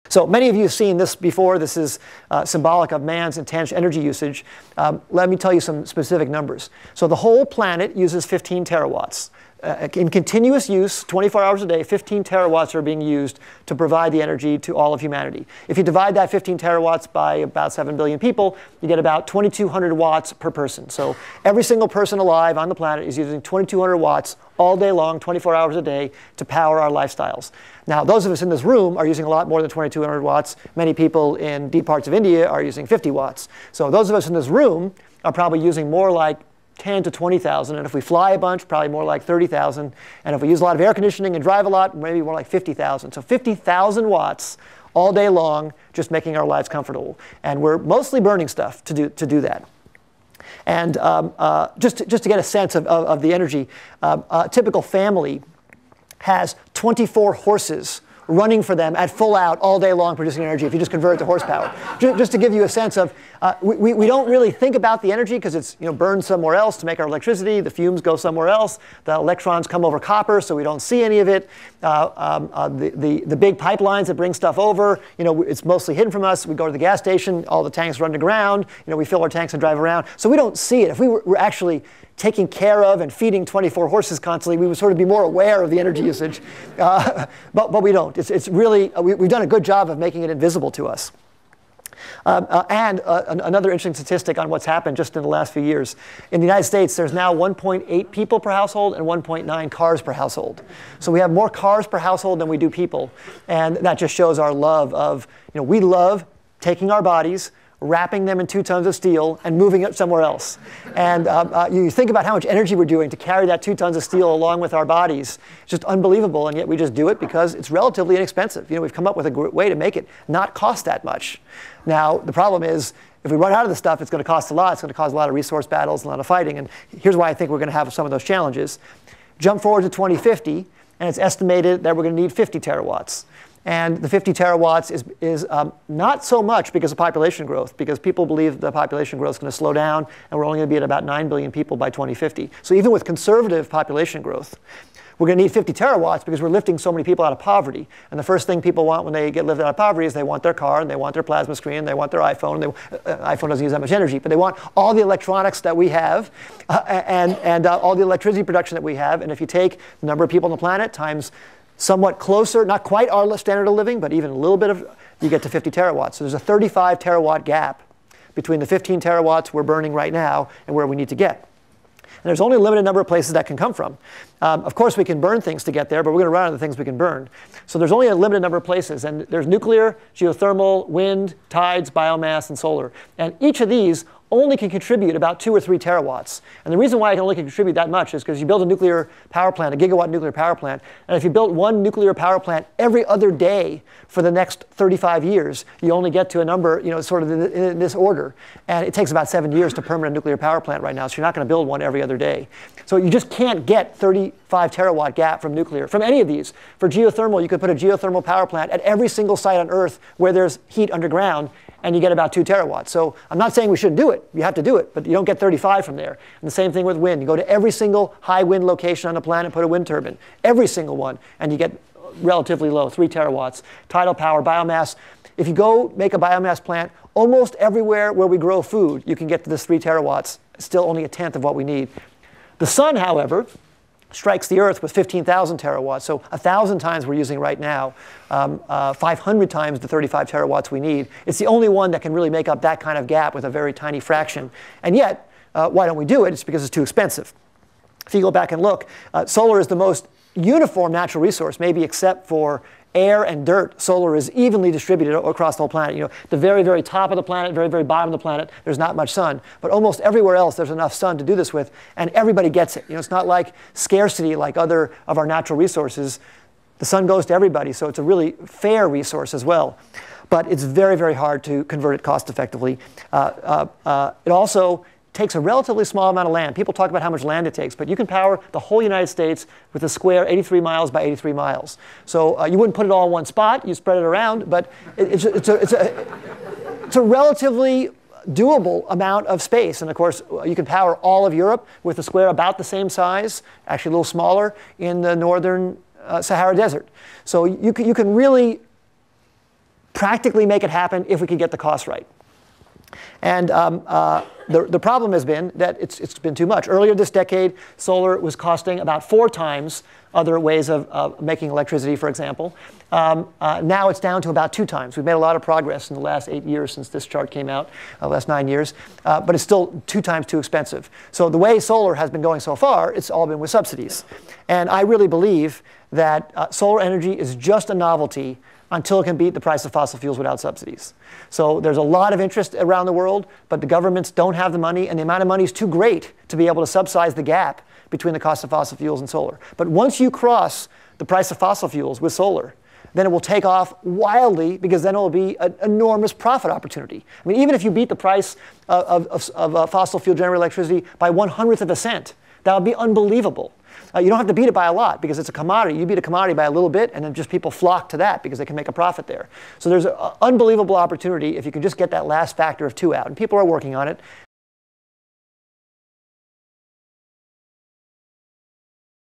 So many of you have seen this before. This is symbolic of man's intense energy usage. Let me tell you some specific numbers. So the whole planet uses 15 terawatts. In continuous use, 24 hours a day, 15 terawatts are being used to provide the energy to all of humanity. If you divide that 15 terawatts by about 7 billion people, you get about 2,200 watts per person. So every single person alive on the planet is using 2,200 watts all day long, 24 hours a day, to power our lifestyles. Now, those of us in this room are using a lot more than 2,200 watts. Many people in deep parts of India are using 50 watts. So those of us in this room are probably using more like 10 to 20,000, and if we fly a bunch, probably more like 30,000. And if we use a lot of air conditioning and drive a lot, maybe more like 50,000. So 50,000 watts all day long, just making our lives comfortable. And we're mostly burning stuff to do that. And just to get a sense of the energy, a typical family has 24 horses running for them at full out all day long, producing energy if you just convert it to horsepower. Just to give you a sense of, we don't really think about the energy because it's burned somewhere else to make our electricity. The fumes go somewhere else. The electrons come over copper, so we don't see any of it. The big pipelines that bring stuff over, it's mostly hidden from us. We go to the gas station, all the tanks run to ground. We fill our tanks and drive around. So we don't see it. If we were actually taking care of and feeding 24 horses constantly, we would sort of be more aware of the energy usage. But we don't. It's really, we've done a good job of making it invisible to us. Another interesting statistic on what's happened just in the last few years. In the United States, there's now 1.8 people per household and 1.9 cars per household. So we have more cars per household than we do people. And that just shows our love of, we love taking our bodies, wrapping them in 2 tons of steel, and moving it somewhere else. And you think about how much energy we're doing to carry that 2 tons of steel along with our bodies. It's just unbelievable, and yet we just do it because it's relatively inexpensive. We've come up with a great way to make it not cost that much. Now, the problem is, if we run out of the stuff, it's going to cost a lot. It's going to cause a lot of resource battles, a lot of fighting. And here's why I think we're going to have some of those challenges. Jump forward to 2050, and it's estimated that we're going to need 50 terawatts. And the 50 terawatts is not so much because of population growth, because people believe the population growth is going to slow down, and we're only going to be at about 9 billion people by 2050. So even with conservative population growth, we're going to need 50 terawatts because we're lifting so many people out of poverty. And the first thing people want when they get lifted out of poverty is they want their car, and they want their plasma screen, and they want their iPhone. iPhone doesn't use that much energy, but they want all the electronics that we have and all the electricity production that we have. And if you take the number of people on the planet times somewhat closer, not quite our standard of living, but even a little bit of, you get to 50 terawatts. So there's a 35 terawatt gap between the 15 terawatts we're burning right now and where we need to get. And there's only a limited number of places that can come from. Of course, we can burn things to get there, but we're going to run out of the things we can burn. So there's only a limited number of places. And there's nuclear, geothermal, wind, tides, biomass, and solar. And each of these only can contribute about 2 or 3 terawatts. And the reason why it can only contribute that much is because you build a nuclear power plant, a gigawatt nuclear power plant, and if you built one nuclear power plant every other day for the next 35 years, you only get to a number, sort of in this order. And it takes about 7 years to permit a nuclear power plant right now, so you're not going to build one every other day. So you just can't get 35 terawatt gap from nuclear, from any of these. For geothermal, you could put a geothermal power plant at every single site on Earth where there's heat underground, and you get about 2 terawatts. So I'm not saying we shouldn't do it. You have to do it, but you don't get 35 from there. And the same thing with wind. You go to every single high wind location on the planet, put a wind turbine, every single one, and you get relatively low, 3 terawatts. Tidal power, biomass. If you go make a biomass plant, almost everywhere where we grow food, you can get to this 3 terawatts, still only a tenth of what we need. The sun, however, strikes the Earth with 15,000 terawatts. So 1,000 times we're using right now, 500 times the 35 terawatts we need. It's the only one that can really make up that kind of gap with a very tiny fraction. And yet, why don't we do it? It's because it's too expensive. If you go back and look, solar is the most uniform natural resource, maybe except for air and dirt. Solar is evenly distributed across the whole planet. The very, very top of the planet, very, very bottom of the planet, there's not much sun. But almost everywhere else, there's enough sun to do this with, and everybody gets it. It's not like scarcity like other of our natural resources. The sun goes to everybody, so it's a really fair resource as well. But it's very, very hard to convert it cost effectively. It also takes a relatively small amount of land. People talk about how much land it takes, but you can power the whole United States with a square 83 miles by 83 miles. So you wouldn't put it all in one spot. You spread it around, but it's a relatively doable amount of space. And of course, you can power all of Europe with a square about the same size, actually a little smaller, in the northern Sahara Desert. So you can really practically make it happen if we could get the cost right. And the problem has been that it's been too much. Earlier this decade, solar was costing about 4 times other ways of making electricity, for example. Now it's down to about 2 times. We've made a lot of progress in the last 8 years since this chart came out, last 9 years. But it's still 2 times too expensive. So the way solar has been going so far, it's all been with subsidies. And I really believe that solar energy is just a novelty until it can beat the price of fossil fuels without subsidies. So there's a lot of interest around the world, but the governments don't have the money, and the amount of money is too great to be able to subsidize the gap between the cost of fossil fuels and solar. But once you cross the price of fossil fuels with solar, then it will take off wildly, because then it will be an enormous profit opportunity. I mean, even if you beat the price of fossil fuel generated electricity by 1/100th of a cent, that would be unbelievable. You don't have to beat it by a lot, because it's a commodity. You beat a commodity by a little bit, and then just people flock to that because they can make a profit there. So there's an unbelievable opportunity if you can just get that last factor of 2 out. And people are working on it.